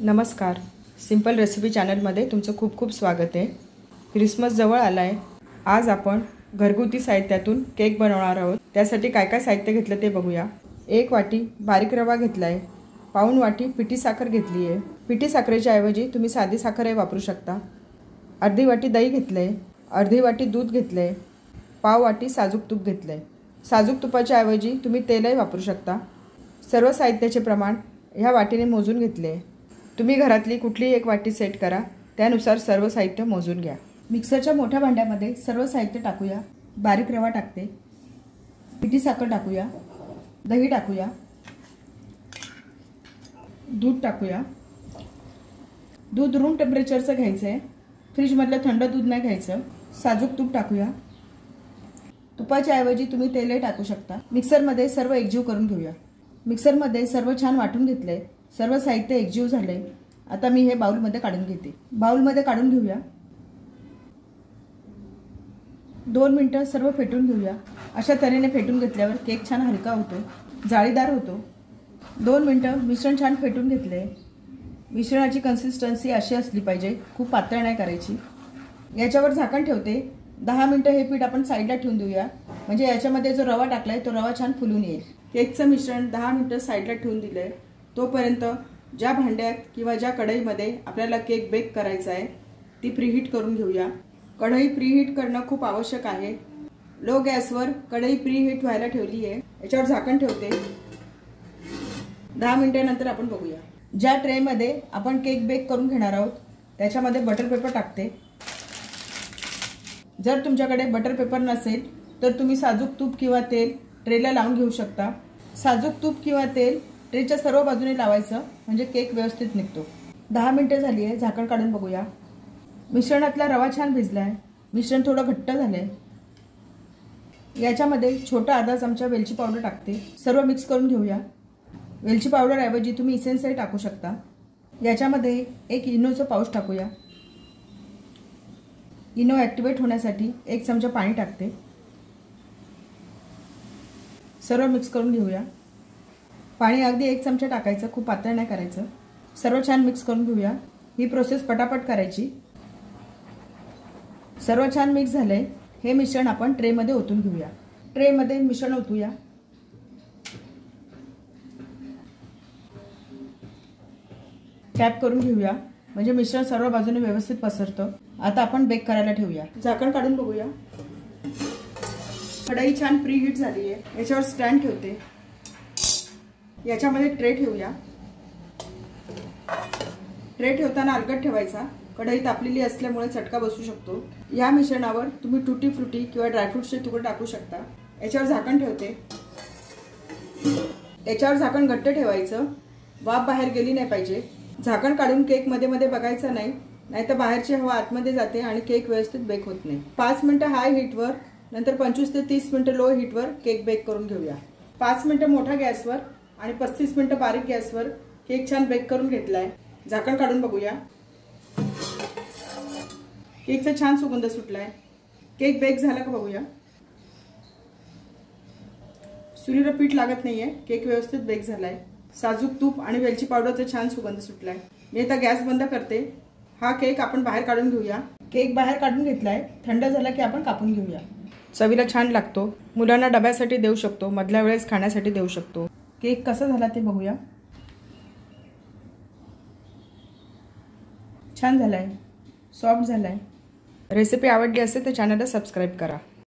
नमस्कार, simple recipe चॅनलमध्ये तुमचं खूप खूप स्वागत आहे। क्रिसमस जवळ आला आहे। आज आपण घरगुती साहित्यातून केक बनवणार आहोत। त्यासाठी काय काय साहित्य घेतलं ते बघूया। 1 वाटी बारीक रवा घेतला आहे। पाऊण वाटी पिठी साखर घेतली आहे। पिठी साखरेच्या ऐवजी तुम्ही साधी साखरही वापरू शकता। अर्धी वाटी दही घेतले, अर्धी वाटी दूध घेतले, पाव वाटी साजूक तूप घेतले। साजूक तुपाच्या ऐवजी तुम्ही तेलही वापरू शकता। सर्व साहित्याचे प्रमाण ह्या वाटीने मोजून घेतले। तुम्ही घरातली कुठलीही एक वाटी सेट करा, त्यानुसार सर्व साहित्य मोजून घ्या। मिक्सरच्या मोठ्या भांड्यामध्ये सर्व साहित्य टाकूया। बारीक रवा टाकते, पिठी साखर टाकूया, दही टाकूया, दूध टाकूया। दूध रूम टेम्परेचरचं घ्यायचं आहे, फ्रीजमधलं थंड दूध नाही घ्यायचं। साजूक तूप टाकूया। तुपाच्या ऐवजी तुम्ही तेलही टाकू शकता। मिक्सरमध्ये सर्व एकजीव करून घेऊया। मिक्सरमध्ये सर्व छान वाटून घेतले। सर्व साहित्य एकजीव झाले। आता मी हे बाउलमध्ये काढून घेते। बाउलमध्ये काढून घेऊया। 2 मिनिटं सर्व फेटून घेऊया। अशा तऱ्हेने फेटून घेतल्यावर केक छान हलका होतो, जाळीदार होतो। 2 मिनिटं मिश्रण छान फेटून घेतले। मिश्रणाची कन्सिस्टन्सी अशी असली पाहिजे, खूप पातळ नाही करायची। याच्यावर झाकण ठेवते। 10 मिनिटं हे पीठ आपण साईडला ठेवून देऊया, म्हणजे याच्यामध्ये जो रवा टाकलाय तो रवा छान फुलून येईल। केकचं मिश्रण 10 मिनिटं साईडला ठेवून दिलंय। तोपर्यंत ज्या भांड्यात किंवा ज्या कढईमध्ये आपल्याला केक बेक करायचा आहे ती प्रीहीट करून घेऊया। कढई प्रीहीट करणं खूप आवश्यक आहे। लो गॅसवर कढई प्रीहीट व्हायला ठेवली आहे। याच्यावर झाकण ठेवते। 10 मिनिटांनंतर आपण बघूया। ज्या ट्रेमध्ये आपण केक बेक करून घेणार आहोत त्याच्यामध्ये बटर पेपर टाकते। जर तुमच्याकडे बटर पेपर नसेल तर तुम्ही साजूक तूप किंवा तेल ट्रेला लावून घेऊ शकता। साजूक तूप किंवा तेल ट्रेच्या सर्व बाजूने लावायचं, म्हणजे केक व्यवस्थित निघतो। 10 मिनिटं झाली आहे, झाकण काढून बघूया। मिश्रणातला रवा छान भिजलाय, मिश्रण थोडं घट्ट झालंय। याच्यामध्ये छोटा अर्धा चमचा वेलची पावडर टाकते। सर्व मिक्स करून घेऊया। वेलची पावडर ऐवजी तुम्ही इसेन्सही टाकू शकता। याच्यामध्ये एक इनोचं पाऊच टाकूया। इनो ॲक्टिवेट होण्यासाठी 1 चमचा पाणी टाकते। सर्व मिक्स करून घेऊया। पाणी अगदी 1 चमचा टाकायचं, खूप पातळ नाही करायचं। सर्व छान मिक्स करून घेऊया। ही प्रोसेस पटापट करायची। सर्व छान मिक्स झालंय। हे मिश्रण आपण ट्रेमध्ये ओतून घेऊया। ट्रेमध्ये मिश्रण ओतूया। कॅप करून घेऊया, म्हणजे मिश्रण सर्व बाजूने व्यवस्थित पसरतं। आता आपण बेक करायला ठेवूया। झाकण काढून बघूया। कढई छान प्रीहीट झाली आहे। याच्यावर स्टँड ठेवते। याच्यामध्ये ट्रे ठेवूया। ट्रे ठेवताना अलगद ठेवायचा, कढई तापलेली असल्यामुळे चटका बसू शकतो। या मिश्रणावर तुम्ही टुटी फ्रुटी किंवा ड्रायफ्रुट्सचे तुकडे टाकू शकता। याच्यावर झाकण ठेवते। याच्यावर झाकण घट्ट ठेवायचं, वाफ बाहेर गेली नाही पाहिजे। झाकण काढून केक मध्ये मध्ये बघायचं नाही, नाहीतर बाहेरची हवा आतमध्ये जाते आणि केक व्यवस्थित बेक होत नाही। 5 मिनिटं हाय हीटवर, नंतर 25 ते 30 मिनिटं लो हीटवर केक बेक करून घेऊया। 5 मिनिटं मोठ्या गॅसवर आणि 35 मिनिटं बारीक गॅसवर केक छान बेक करून घेतलाय। झाकण काढून बघूया। केकचा छान सुगंध सुटलाय। केक बेक झाला का बघूया। सुरीला पीठ लागत नाहीये, केक व्यवस्थित बेक झालाय। साजूक तूप आणि वेलची पावडरचा छान सुगंध सुटलाय। मी आता गॅस बंद करते। हा केक आपण बाहेर काढून घेऊया। केक बाहेर काढून घेतलाय, थंड झाला की आपण कापून घेऊया। चवीला छान लागतो। मुलांना डब्यासाठी देऊ शकतो, मधल्या वेळेस खाण्यासाठी देऊ शकतो। केक कसा झाला ते बघूया। छान झालाय, सॉफ्ट झालाय। रेसिपी आवडली असेल तर चॅनलला सबस्क्राईब करा।